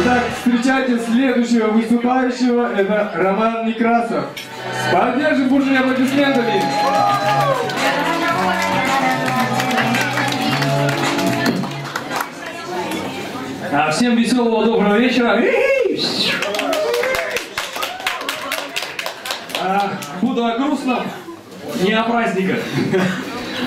Итак, встречайте следующего выступающего, это Роман Некрасов. Поддержим буржуя аплодисментами. Всем веселого доброго вечера. Буду о грустном, не о праздниках.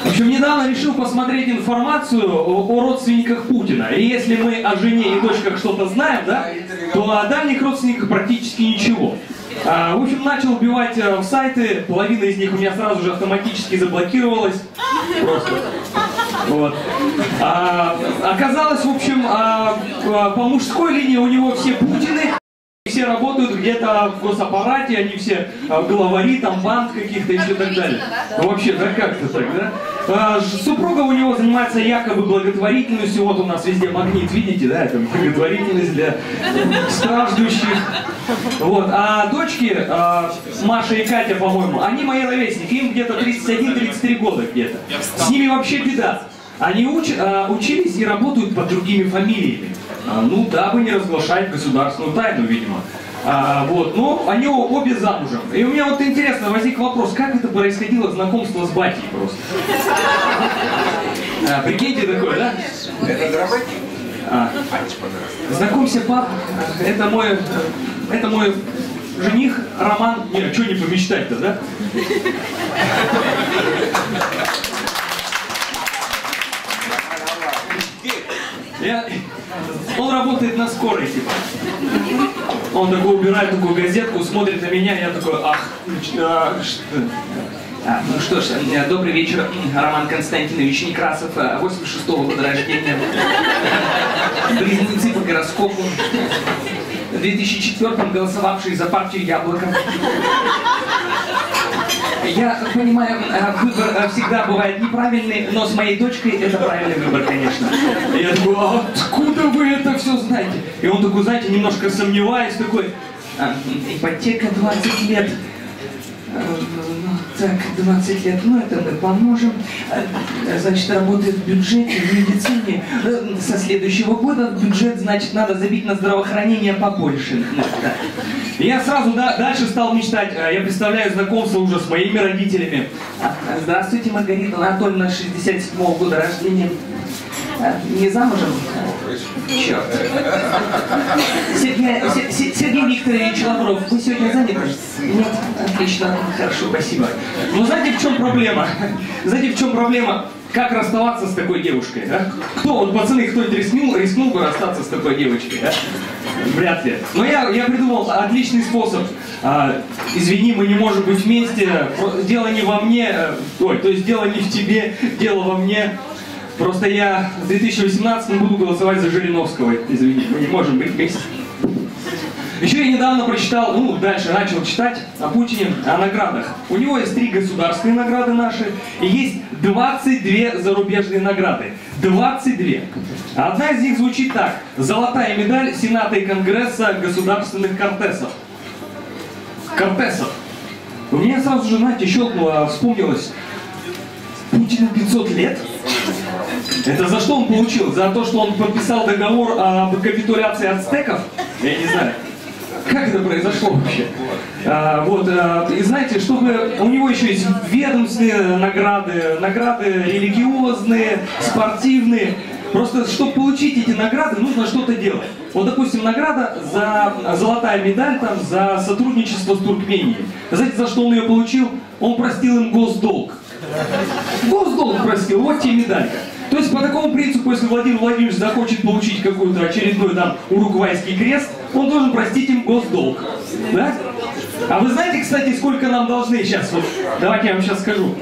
В общем, недавно решил посмотреть информацию о родственниках Путина. И если мы о жене и дочках что-то знаем, да, то о дальних родственниках практически ничего. В общем, начал убивать в сайты, половина из них у меня сразу же автоматически заблокировалась. Просто. Вот. Оказалось, в общем, по мужской линии у него все Путины. Все работают где-то в госаппарате, они все главари, там банд каких-то и все так далее. Ну, вообще, да как-то так, да? Супруга у него занимается якобы благотворительностью, вот у нас везде магнит, видите, да, это благотворительность для страждущих. Вот, а дочки, Маша и Катя, по-моему, они мои ровесники, им где-то 31-33 года где-то. С ними вообще беда. Они учились и работают под другими фамилиями. Ну, дабы не разглашать государственную тайну, видимо. Вот, но они обе замужем. И у меня вот интересно, возник вопрос, как это происходило знакомство с батей просто? Прикиньте такое, да? Это драматик? Знакомься, пап, это мой жених Роман. Не, что не помечтать-то, да? Он работает на скорой, типа. Он такой убирает такую газетку, смотрит на меня, я такой, ну что ж, добрый вечер, Роман Константинович Некрасов, 86-го года рождения, близнецы по гороскопу, в 2004-м голосовавший за партию Яблоко. Я понимаю, выбор всегда бывает неправильный, но с моей дочкой это правильный выбор, конечно. Я такой, а откуда вы это все знаете? И он такой, знаете, немножко сомневаясь, такой, ипотека 20 лет. Так, 20 лет, ну это мы поможем. Значит, работает в бюджете, в медицине. Со следующего года в бюджет, значит, надо забить на здравоохранение побольше. Я сразу дальше стал мечтать. Я представляю знакомство уже с моими родителями. Здравствуйте, Маргарита Анатольевна, 67-го года рождения. Не замужем? Черт. Сергей Викторович Лавров, вы сегодня заняты? Нет? Отлично, хорошо, спасибо. Но знаете, в чем проблема? Знаете, в чем проблема? Как расставаться с такой девушкой, да? Кто, вот пацаны, кто-нибудь рискнул бы расстаться с такой девочкой, да? Вряд ли. Но я придумал отличный способ. Извини, мы не можем быть вместе. Дело не во мне, то есть дело не в тебе, дело во мне. Просто я в 2018 буду голосовать за Жириновского. Извини, мы не можем быть вместе. Еще я недавно прочитал, дальше начал читать о Путине, о наградах. У него есть 3 государственные награды наши, и есть 22 зарубежные награды. 22. Одна из них звучит так. Золотая медаль Сената и Конгресса государственных кортесов. Кортесов. У меня сразу же, знаете, щелкнуло, вспомнилось. Путину 500 лет? Это за что он получил? За то, что он подписал договор об капитуляции ацтеков? Я не знаю. Как это произошло вообще? И знаете, чтобы... У него еще есть ведомственные награды, награды религиозные, спортивные. Просто, чтобы получить эти награды, нужно что-то делать. Вот, допустим, награда за золотая медаль там, за сотрудничество с Туркменией. Знаете, за что он ее получил? Он простил им госдолг. Госдолг простил, вот тебе медалька. То есть по такому принципу, если Владимир Владимирович захочет получить какой-то очередной там уругвайский крест, он должен простить им госдолг. Да? А вы знаете, кстати, сколько нам должны сейчас? Вот, давайте я вам сейчас скажу.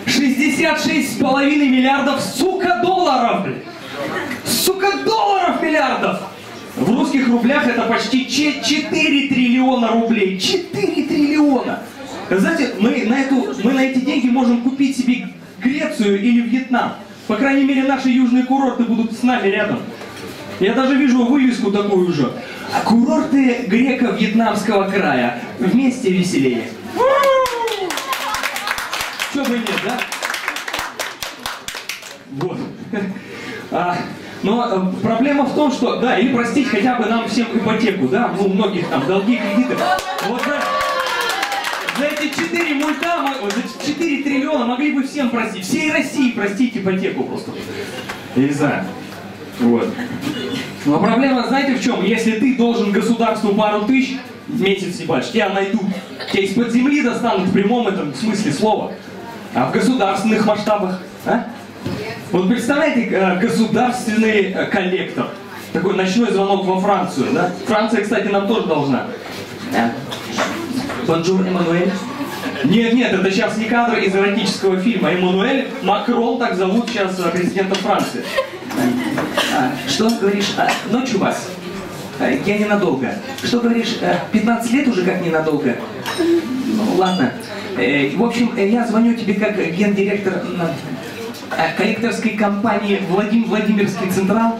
66,5 миллиардов, сука, долларов! Сука, долларов миллиардов! В русских рублях это почти 4 триллиона рублей. 4 триллиона! Знаете, мы на эти деньги можем купить себе Грецию или Вьетнам. По крайней мере, наши южные курорты будут с нами рядом. Я даже вижу вывеску такую же. Курорты греко-вьетнамского края. Вместе веселее. Чего бы нет, да? Вот. Но проблема в том, что, да, или простить хотя бы нам всем ипотеку, да, ну, у многих там долги, кредиты. Вот за эти 4 мульта, вот за 4 триллиона могли бы всем простить, всей России простить ипотеку просто. Я не знаю. Вот. Но проблема, знаете, в чем? Если ты должен государству пару тысяч в месяц, ебать, тебя найдут, тебя из-под земли достанут в прямом этом смысле слова. А в государственных масштабах, а? Вот представляете, государственный коллектор. Такой ночной звонок во Францию, да? Франция, кстати, нам тоже должна. Бонжур, Эммануэль. Нет, это сейчас не кадр из эротического фильма. Эммануэль Макрон, так зовут сейчас президента Франции. Что говоришь? Ночь у вас? Я ненадолго. Что говоришь? 15 лет уже как ненадолго? Ну, ладно. В общем, я звоню тебе как гендиректор коллекторской компании Владимирский Централ.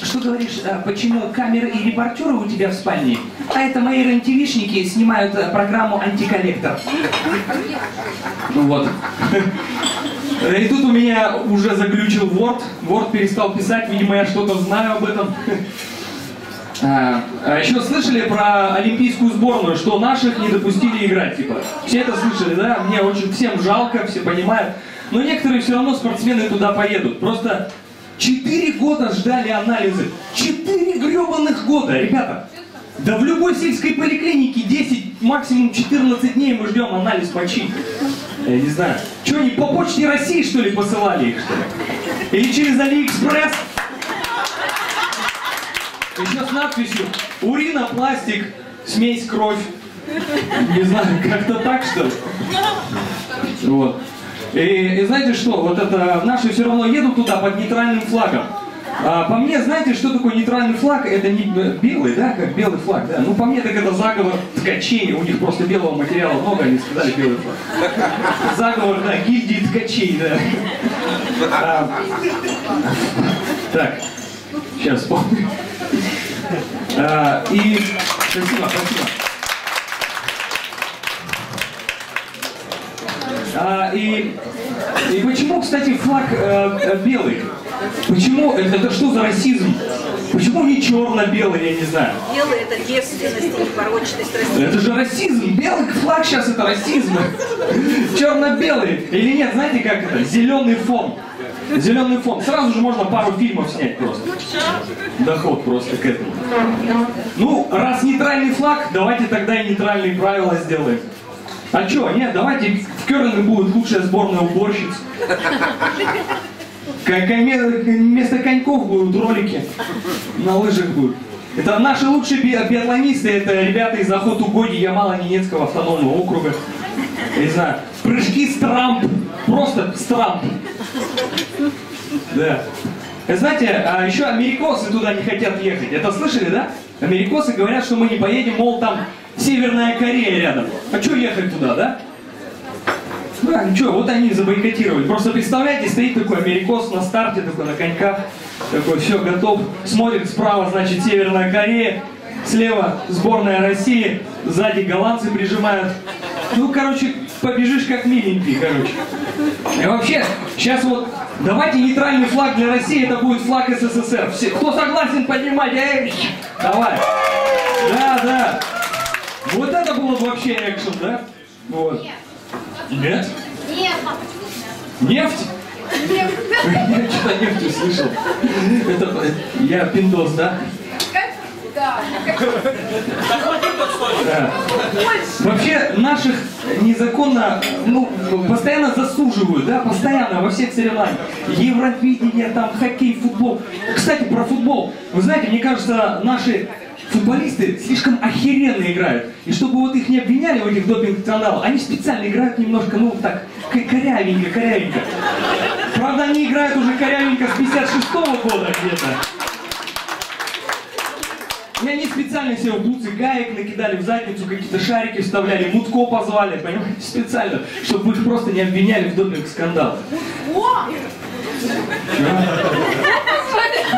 Что говоришь, почему камеры и репортеры у тебя в спальне? А это мои рен-тивишники снимают программу «Антиколлектор». Ну вот. И тут у меня уже заглючил Word. Word перестал писать, видимо, я что-то знаю об этом. А еще слышали про олимпийскую сборную, что наших не допустили играть, типа. Все это слышали, да? Мне очень всем жалко, все понимают. Но некоторые все равно спортсмены туда поедут. Просто 4 года ждали анализы. 4 гребаных года, ребята. Да в любой сельской поликлинике 10, максимум 14 дней мы ждем анализ мочи. Я не знаю. Что, они по почте России, что ли, посылали их, что ли? Или через Алиэкспресс? Еще с надписью «Урина, пластик, смесь, кровь». Не знаю, как-то так, что ли? Вот. И знаете что, вот это наши все равно едут туда под нейтральным флагом. По мне, знаете, что такое нейтральный флаг? Это не белый, да, как белый флаг, да? Ну, по мне, так это заговор ткачей, у них просто белого материала много, они сказали белый флаг. Заговор, да, гильдии ткачей, да. Так, сейчас вспомню. И спасибо. И почему, кстати, флаг белый? Почему? Это что за расизм? Почему не черно-белый, я не знаю? Белый — это девственность и непорочность России. Это же расизм. Белый флаг сейчас это расизм. Черно-белый. Или нет, знаете как это? Зеленый фон. Зеленый фон. Сразу же можно пару фильмов снять просто. Доход просто к этому. Ну, раз нейтральный флаг, давайте тогда и нейтральные правила сделаем. А чё, нет, давайте в кёрлинге будет лучшая сборная уборщиц. Вместо коньков будут ролики. На лыжах будут. Это наши лучшие биатлонисты, это ребята из охотугодий Ямало-Ненецкого автономного округа. Я не знаю. Прыжки с трамп. Просто с трамп. Да. Знаете, а еще америкосы туда не хотят ехать. Это слышали, да? Америкосы говорят, что мы не поедем, мол, там Северная Корея рядом. А что ехать туда, да? Да, ничего, вот они забойкотировали. Просто представляете, стоит такой америкос на старте, такой на коньках, такой, все, готов. Смотрит справа, значит, Северная Корея, слева сборная России, сзади голландцы прижимают. Ну, короче, побежишь как миленький, короче. И вообще, сейчас вот, давайте нейтральный флаг для России, это будет флаг СССР. Все, кто согласен поднимать? Давай. Да. Вот это было бы вообще экшен, да? Вот. Нет? Нет. Нефть? Я что-то нефть услышал. Это я пиндос, да? Да. Да. Вообще наших незаконно, ну, постоянно засуживают, да, постоянно во всех соревнованиях. Евровидение, там, хоккей, футбол. Кстати, про футбол. Вы знаете, мне кажется, наши футболисты слишком охеренно играют. И чтобы вот их не обвиняли в этих допинг-скандалах, они специально играют немножко, ну, так, корявенько. Правда, они играют уже корявенько с 56-го года где-то. И они специально себе в бутсы гаек накидали в задницу, какие-то шарики вставляли, Мутко позвали, понимаете, специально, чтобы их просто не обвиняли в допинг-скандалах.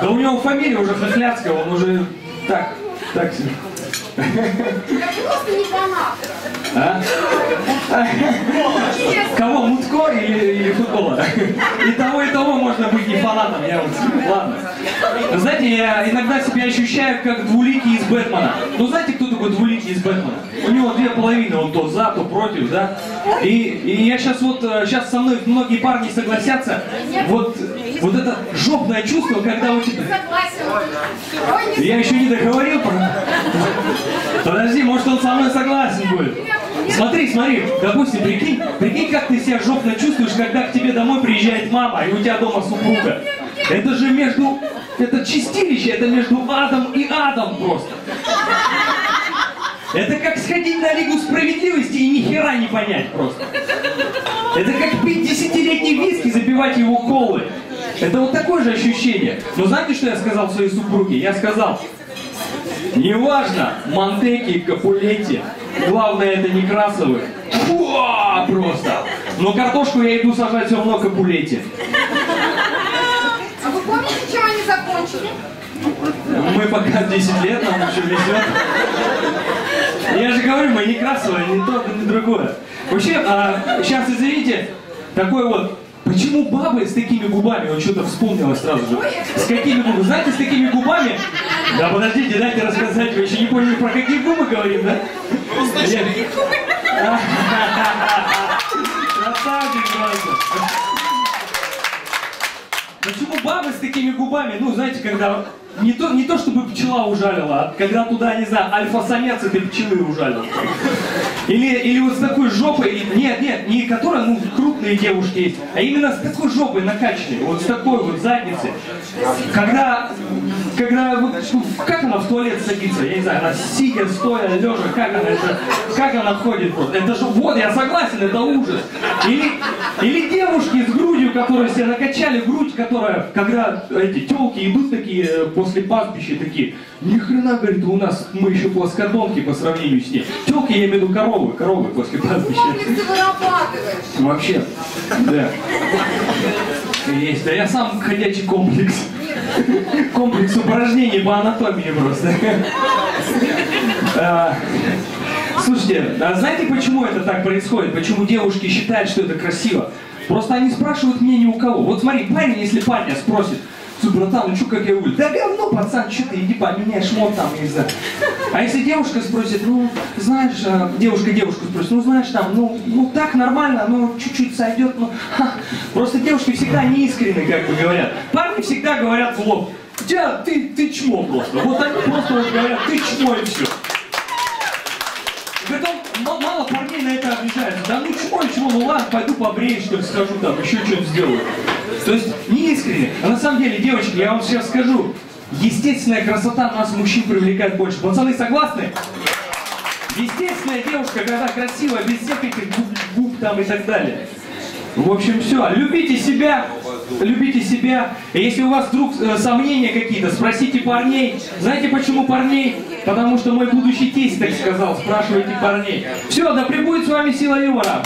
Да у него фамилия уже Хохляцкая, он уже так себе. Я просто не фанат. А? Кого, Мутко или или футбола. И того можно быть не фанатом, я вот, ладно. Знаете, я иногда себя ощущаю как двуликий из Бэтмена. Ну знаете, кто такой двуликий из Бэтмена? У него две половины, он то за, то против, да? И я сейчас со мной многие парни согласятся, вот это жопное чувство, когда у тебя... Я еще не договорил про... Подожди, может он со мной согласен будет. Смотри, допустим, прикинь, как ты себя жопно чувствуешь, когда к тебе домой приезжает мама, и у тебя дома супруга. Это же это чистилище, это между адом и адом просто. Это как сходить на Лигу Справедливости и ни хера не понять просто. Это как пить 10-летний виски и запивать его колой. Это вот такое же ощущение. Но знаете, что я сказал своей супруге? Я сказал, неважно, Монтеки, Капулетти, главное это Некрасовы. Фуа, просто. Но картошку я иду сажать все равно Капулетти. А вы помните, чем они закончили? Мы пока 10 лет, нам еще везет. Я же говорю, мы Некрасовы, не то, ни другое. Вообще, сейчас, извините, такой вот, почему бабы с такими губами, вот что-то вспомнилось сразу же. С какими губами? Знаете, с такими губами? Да подождите, дайте рассказать, вы еще не поняли, про какие губы говорим, да? Красавчик просто. Почему бабы с такими губами, ну знаете, когда не то чтобы пчела ужалила, а когда туда, не знаю, альфа-самец этой пчелы ужалил. Или вот с такой жопой, нет, не которая, ну, крупные девушки есть, а именно с такой жопой накачанной, вот с такой вот задницей. Когда как она в туалет садится, я не знаю, она сидя, стоя, лежа, как она ходит просто. Это же, вот, я согласен, это ужас. Или девушки с грудью, которые себя накачали, грудь, которая, когда эти тёлки идут такие после пастбища, такие, ни хрена, говорит, у нас, мы еще плоскодонки по сравнению с ней. Тёлки, я имею в виду коровы после пастбища. Комплекс ты вырабатываешь. Вообще, да. Есть, да я сам ходячий комплекс. Комплекс упражнений по анатомии просто. Слушайте, а знаете, почему это так происходит? Почему девушки считают, что это красиво? Просто они спрашивают мнение у кого. Вот смотри, парень, если парня спросит, слушай, братан, ну что, как я выгляжу? Да говно, пацан, что ты, иди поменяй шмот там, не знаю. А если девушка спросит, ну, знаешь, девушка спросит, ну, знаешь, там, ну так нормально, ну, чуть-чуть сойдет, ну, Просто девушки всегда неискренны, как бы говорят. Парни всегда говорят в лоб, ты чмо просто. Вот они просто вот говорят, ты чмо и все. Потом мало парней на это обижаются. Да ну чмо, ну ладно, пойду побрею, что ли, схожу там, еще что-то сделаю. То есть не искренне. А на самом деле, девочки, я вам сейчас скажу, естественная красота нас, мужчин, привлекает больше. Пацаны, согласны? Естественная девушка, когда красивая, без всех этих губ там и так далее. В общем, все. Любите себя. Любите себя. И если у вас вдруг сомнения какие-то, спросите парней. Знаете почему парней? Потому что мой будущий тесть так сказал. Спрашивайте парней. Все, да пребудет с вами сила юмора.